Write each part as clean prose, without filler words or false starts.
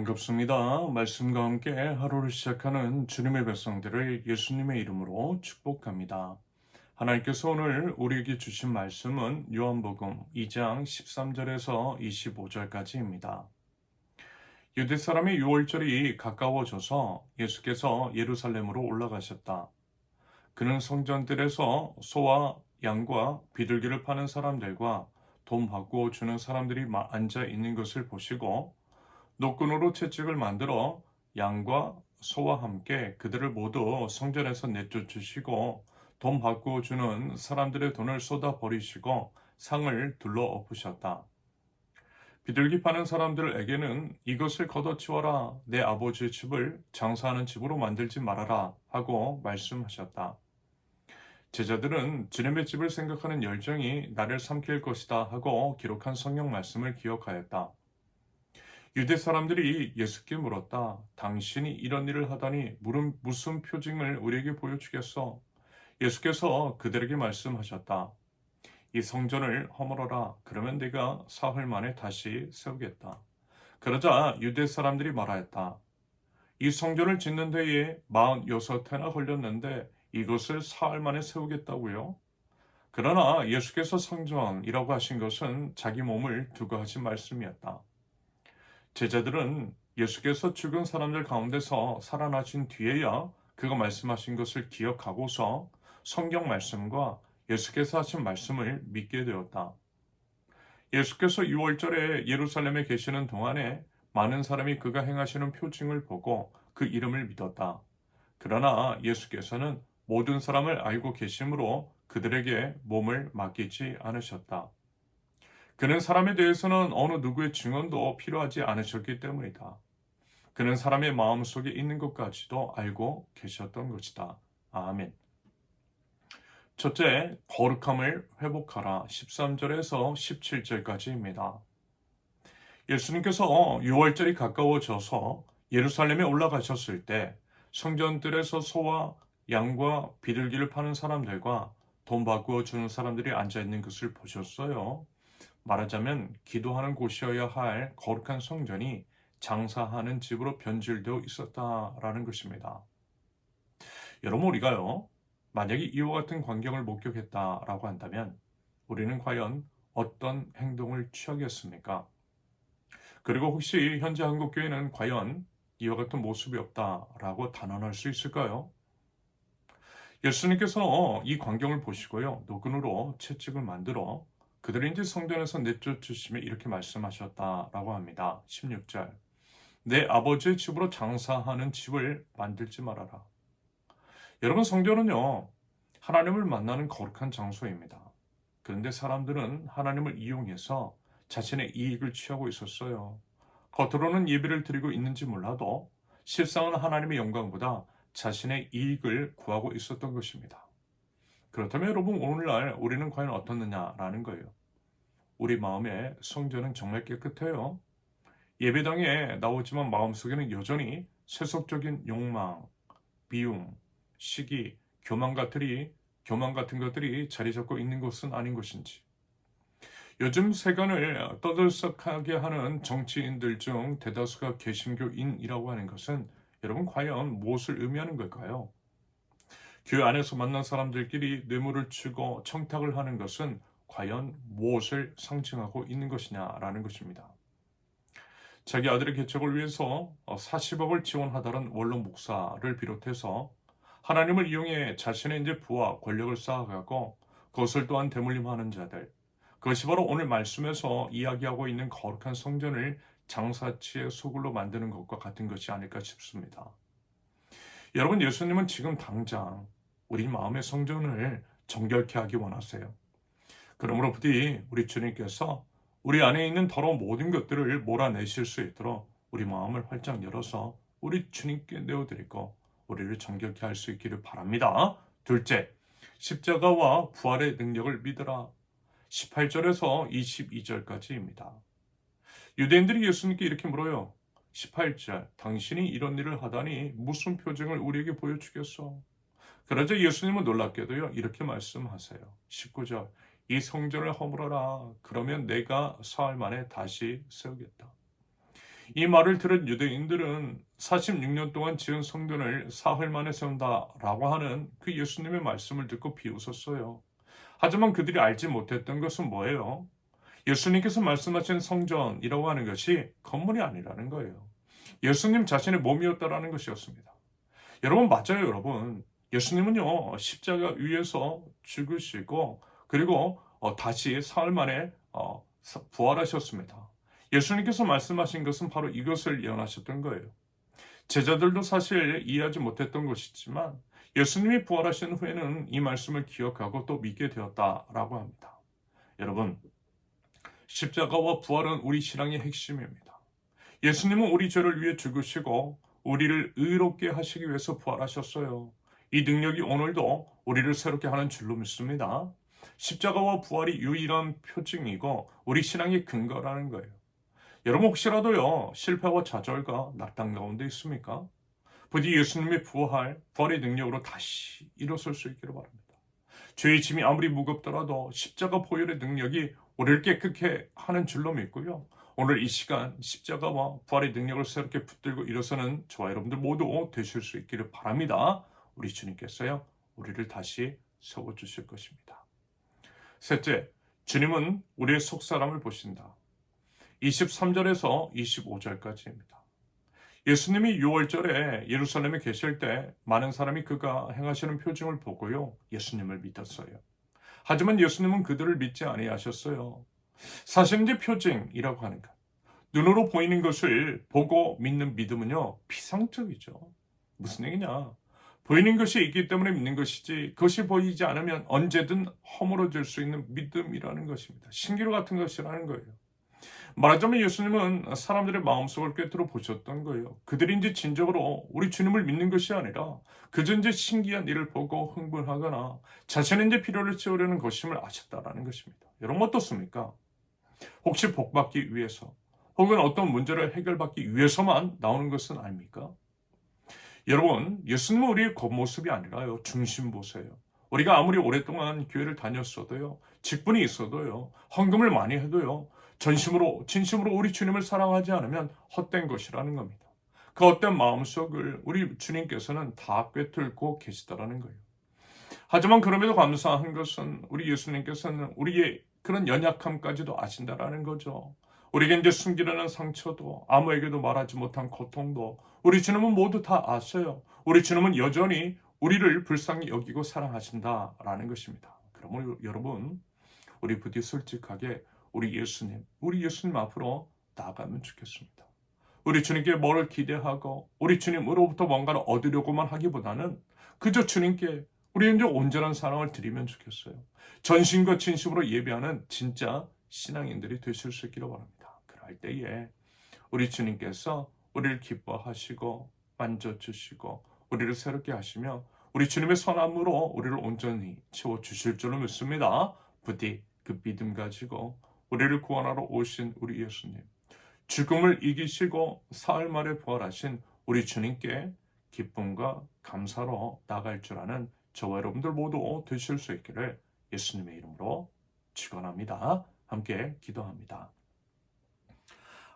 반갑습니다. 말씀과 함께 하루를 시작하는 주님의 백성들을 예수님의 이름으로 축복합니다. 하나님께서 오늘 우리에게 주신 말씀은 요한복음 2장 13절에서 25절까지입니다. 유대 사람의 유월절이 가까워져서 예수께서 예루살렘으로 올라가셨다. 그는 성전들에서 소와 양과 비둘기를 파는 사람들과 돈 바꾸어 주는 사람들이 앉아 있는 것을 보시고 노끈으로 채찍을 만들어 양과 소와 함께 그들을 모두 성전에서 내쫓으시고 돈 바꾸어 주는 사람들의 돈을 쏟아 버리시고 상을 둘러 엎으셨다. 비둘기 파는 사람들에게는 이것을 걷어치워라, 내 아버지의 집을 장사하는 집으로 만들지 말아라 하고 말씀하셨다. 제자들은 주님의 집을 생각하는 열정이 나를 삼킬 것이다 하고 기록한 성경 말씀을 기억하였다. 유대 사람들이 예수께 물었다. 당신이 이런 일을 하다니 무슨 표징을 우리에게 보여주겠어? 예수께서 그들에게 말씀하셨다. 이 성전을 허물어라. 그러면 내가 사흘 만에 다시 세우겠다. 그러자 유대 사람들이 말하였다. 이 성전을 짓는 데에 46해나 걸렸는데 이것을 사흘 만에 세우겠다고요? 그러나 예수께서 성전이라고 하신 것은 자기 몸을 두고 하신 말씀이었다. 제자들은 예수께서 죽은 사람들 가운데서 살아나신 뒤에야 그가 말씀하신 것을 기억하고서 성경 말씀과 예수께서 하신 말씀을 믿게 되었다. 예수께서 6월절에 예루살렘에 계시는 동안에 많은 사람이 그가 행하시는 표징을 보고 그 이름을 믿었다. 그러나 예수께서는 모든 사람을 알고 계심으로 그들에게 몸을 맡기지 않으셨다. 그는 사람에 대해서는 어느 누구의 증언도 필요하지 않으셨기 때문이다. 그는 사람의 마음속에 있는 것까지도 알고 계셨던 것이다. 아멘. 첫째, 거룩함을 회복하라. 13절에서 17절까지입니다. 예수님께서 6월절이 가까워져서 예루살렘에 올라가셨을 때 성전들에서 소와 양과 비둘기를 파는 사람들과 돈 바꾸어 주는 사람들이 앉아 있는 것을 보셨어요. 말하자면 기도하는 곳이어야 할 거룩한 성전이 장사하는 집으로 변질되어 있었다라는 것입니다. 여러분, 우리가요, 만약에 이와 같은 광경을 목격했다라고 한다면 우리는 과연 어떤 행동을 취하겠습니까? 그리고 혹시 현재 한국교회는 과연 이와 같은 모습이 없다라고 단언할 수 있을까요? 예수님께서 이 광경을 보시고요, 노끈으로 채찍을 만들어 그들이 이제 성전에서 내쫓으시며 이렇게 말씀하셨다라고 합니다. 16절. 내 아버지의 집으로 장사하는 집을 만들지 말아라. 여러분, 성전은요, 하나님을 만나는 거룩한 장소입니다. 그런데 사람들은 하나님을 이용해서 자신의 이익을 취하고 있었어요. 겉으로는 예배를 드리고 있는지 몰라도 실상은 하나님의 영광보다 자신의 이익을 구하고 있었던 것입니다. 그렇다면 여러분, 오늘날 우리는 과연 어떻느냐라는 거예요. 우리 마음의 성전은 정말 깨끗해요. 예배당에 나오지만 마음속에는 여전히 세속적인 욕망, 비움, 시기, 교만 같은 것들이 자리 잡고 있는 것은 아닌 것인지. 요즘 세간을 떠들썩하게 하는 정치인들 중 대다수가 개신교인이라고 하는 것은 여러분 과연 무엇을 의미하는 걸까요? 교회 안에서 만난 사람들끼리 뇌물을 주고 청탁을 하는 것은 과연 무엇을 상징하고 있는 것이냐라는 것입니다. 자기 아들의 개척을 위해서 40억을 지원하다는 원로 목사를 비롯해서 하나님을 이용해 자신의 이제 부와 권력을 쌓아가고 그것을 또한 대물림하는 자들, 그것이 바로 오늘 말씀에서 이야기하고 있는 거룩한 성전을 장사치의 소굴로 만드는 것과 같은 것이 아닐까 싶습니다. 여러분, 예수님은 지금 당장 우리 마음의 성전을 정결케 하기 원하세요. 그러므로 부디 우리 주님께서 우리 안에 있는 더러운 모든 것들을 몰아내실 수 있도록 우리 마음을 활짝 열어서 우리 주님께 내어드리고 우리를 정결케 할 수 있기를 바랍니다. 둘째, 십자가와 부활의 능력을 믿으라. 18절에서 22절까지입니다. 유대인들이 예수님께 이렇게 물어요. 18절, 당신이 이런 일을 하다니 무슨 표징을 우리에게 보여주겠어? 그러자 예수님은 놀랍게도요, 이렇게 말씀하세요. 19절, 이 성전을 허물어라. 그러면 내가 사흘 만에 다시 세우겠다. 이 말을 들은 유대인들은 46년 동안 지은 성전을 사흘 만에 세운다라고 하는 그 예수님의 말씀을 듣고 비웃었어요. 하지만 그들이 알지 못했던 것은 뭐예요? 예수님께서 말씀하신 성전이라고 하는 것이 건물이 아니라는 거예요. 예수님 자신의 몸이었다라는 것이었습니다. 여러분, 맞아요, 여러분. 예수님은요, 십자가 위에서 죽으시고, 그리고 다시 사흘 만에 부활하셨습니다. 예수님께서 말씀하신 것은 바로 이것을 예언하셨던 거예요. 제자들도 사실 이해하지 못했던 것이지만, 예수님이 부활하신 후에는 이 말씀을 기억하고 또 믿게 되었다라고 합니다. 여러분, 십자가와 부활은 우리 신앙의 핵심입니다. 예수님은 우리 죄를 위해 죽으시고 우리를 의롭게 하시기 위해서 부활하셨어요. 이 능력이 오늘도 우리를 새롭게 하는 줄로 믿습니다. 십자가와 부활이 유일한 표징이고 우리 신앙의 근거라는 거예요. 여러분, 혹시라도요, 실패와 좌절과 낙담 가운데 있습니까? 부디 예수님의 부활의 능력으로 다시 일어설 수 있기를 바랍니다. 죄의 짐이 아무리 무겁더라도 십자가 보혈의 능력이 우리를 깨끗게 하는 줄로 믿고요. 오늘 이 시간 십자가와 부활의 능력을 새롭게 붙들고 일어서는 저와 여러분들 모두 되실 수 있기를 바랍니다. 우리 주님께서요, 우리를 다시 세워주실 것입니다. 셋째, 주님은 우리의 속사람을 보신다. 23절에서 25절까지입니다. 예수님이 6월절에 예루살렘에 계실 때 많은 사람이 그가 행하시는 표징을 보고요, 예수님을 믿었어요. 하지만 예수님은 그들을 믿지 아니하셨어요. 사실 이제 표징이라고 하는 것, 눈으로 보이는 것을 보고 믿는 믿음은요, 피상적이죠. 무슨 얘기냐? 보이는 것이 있기 때문에 믿는 것이지, 그것이 보이지 않으면 언제든 허물어질 수 있는 믿음이라는 것입니다. 신기루 같은 것이라는 거예요. 말하자면 예수님은 사람들의 마음속을 꿰뚫어 보셨던 거예요. 그들이 이제 진정으로 우리 주님을 믿는 것이 아니라 그저 이제 신기한 일을 보고 흥분하거나 자신의 이제 필요를 채우려는 것임을 아셨다라는 것입니다. 여러분, 어떻습니까? 혹시 복받기 위해서 혹은 어떤 문제를 해결받기 위해서만 나오는 것은 아닙니까? 여러분, 예수님은 우리의 겉모습이 아니라요, 중심 보세요. 우리가 아무리 오랫동안 교회를 다녔어도요, 직분이 있어도요, 헌금을 많이 해도요, 진심으로 우리 주님을 사랑하지 않으면 헛된 것이라는 겁니다. 그 헛된 마음속을 우리 주님께서는 다 꿰뚫고 계시다라는 거예요. 하지만 그럼에도 감사한 것은 우리 예수님께서는 우리의 그런 연약함까지도 아신다라는 거죠. 우리에게 이제 숨기려는 상처도 아무에게도 말하지 못한 고통도 우리 주님은 모두 다 아셔요. 우리 주님은 여전히 우리를 불쌍히 여기고 사랑하신다라는 것입니다. 그러므로 여러분, 우리 부디 솔직하게 우리 예수님 앞으로 나아가면 좋겠습니다. 우리 주님께 뭐를 기대하고 우리 주님으로부터 뭔가를 얻으려고만 하기보다는 그저 주님께 우리 이제 온전한 사랑을 드리면 좋겠어요. 전심과 진심으로 예배하는 진짜 신앙인들이 되실 수 있기를 바랍니다. 그럴 때에 우리 주님께서 우리를 기뻐하시고 만져주시고 우리를 새롭게 하시며 우리 주님의 선함으로 우리를 온전히 채워주실 줄로 믿습니다. 부디 그 믿음 가지고 우리를 구원하러 오신 우리 예수님, 죽음을 이기시고 사흘 만에 부활하신 우리 주님께 기쁨과 감사로 나갈 줄 아는 저와 여러분들 모두 되실 수 있기를 예수님의 이름으로 축원합니다. 함께 기도합니다.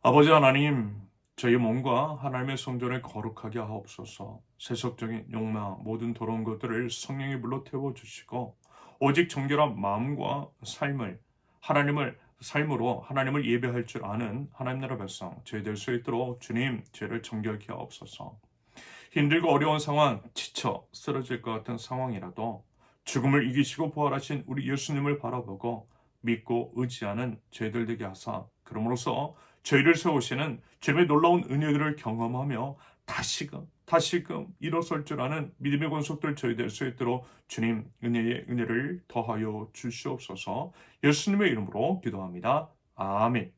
아버지 하나님, 저희 몸과 하나님의 성전을 거룩하게 하옵소서. 세속적인 욕망, 모든 더러운 것들을 성령이 불러 태워주시고 오직 정결한 마음과 삶으로 하나님을 예배할 줄 아는 하나님 나라 백성 저희 될 수 있도록 주님, 죄를 정결케 하옵소서. 힘들고 어려운 상황, 지쳐 쓰러질 것 같은 상황이라도 죽음을 이기시고 부활하신 우리 예수님을 바라보고 믿고 의지하는 저희들 되게 하사 그럼으로써 저희를 세우시는 주님의 놀라운 은혜들을 경험하며 다시금 일어설 줄 아는 믿음의 권속들 저희 될 수 있도록 주님 은혜의 은혜를 더하여 주시옵소서. 예수님의 이름으로 기도합니다. 아멘.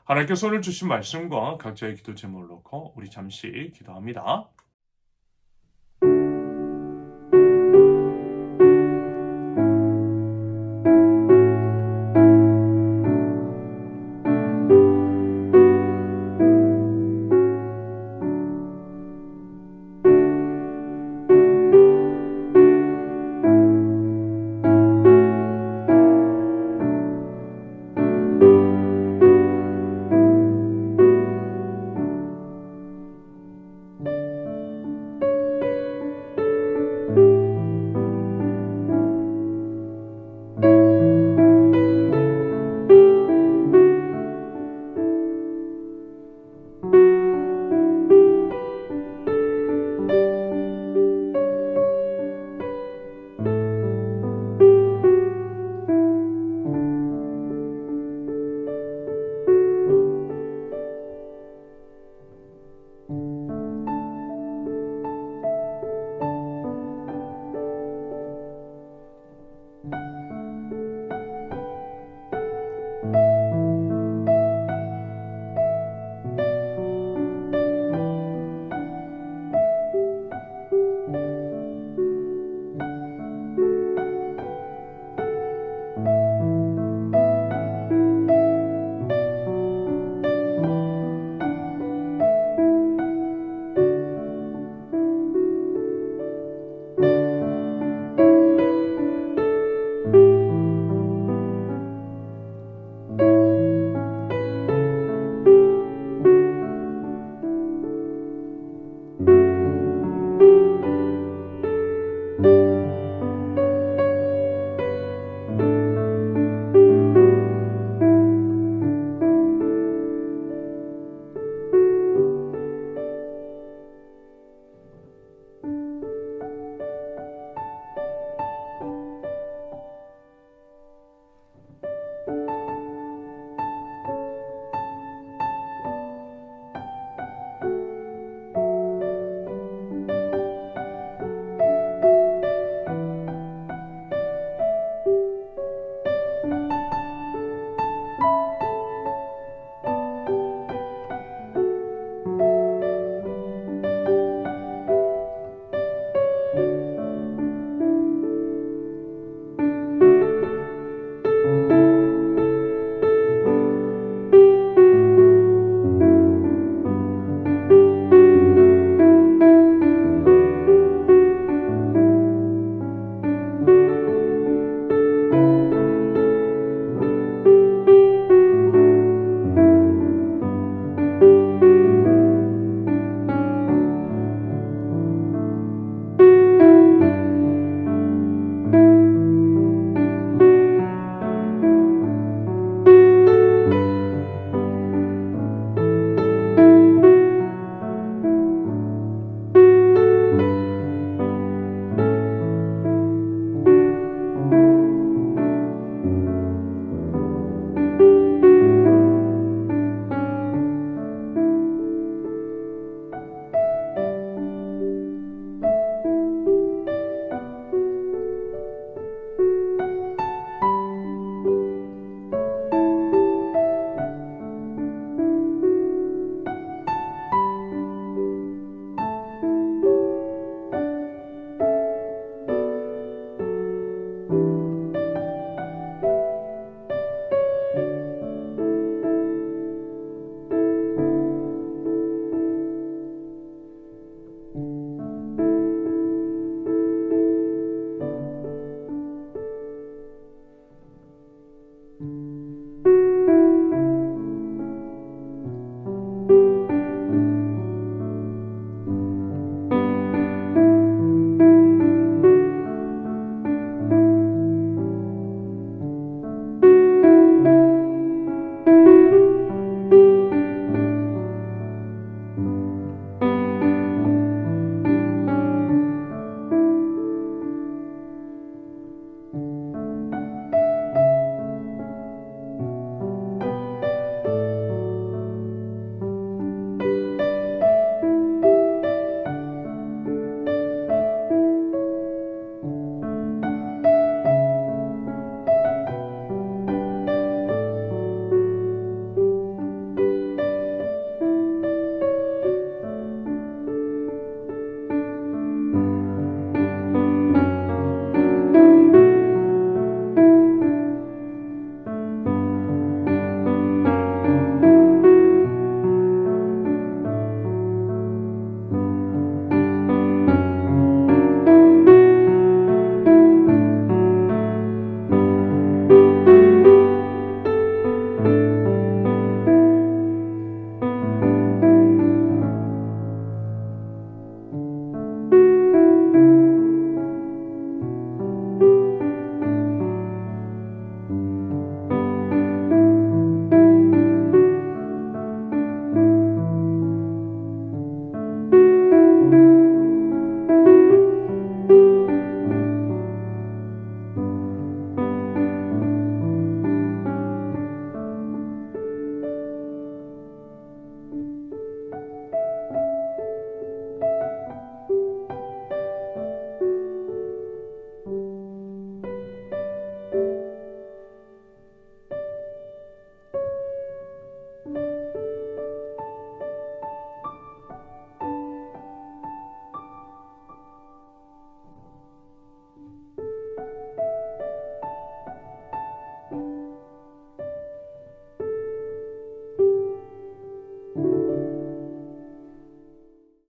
하나님께서 오늘 주신 말씀과 각자의 기도 제목을 놓고 우리 잠시 기도합니다.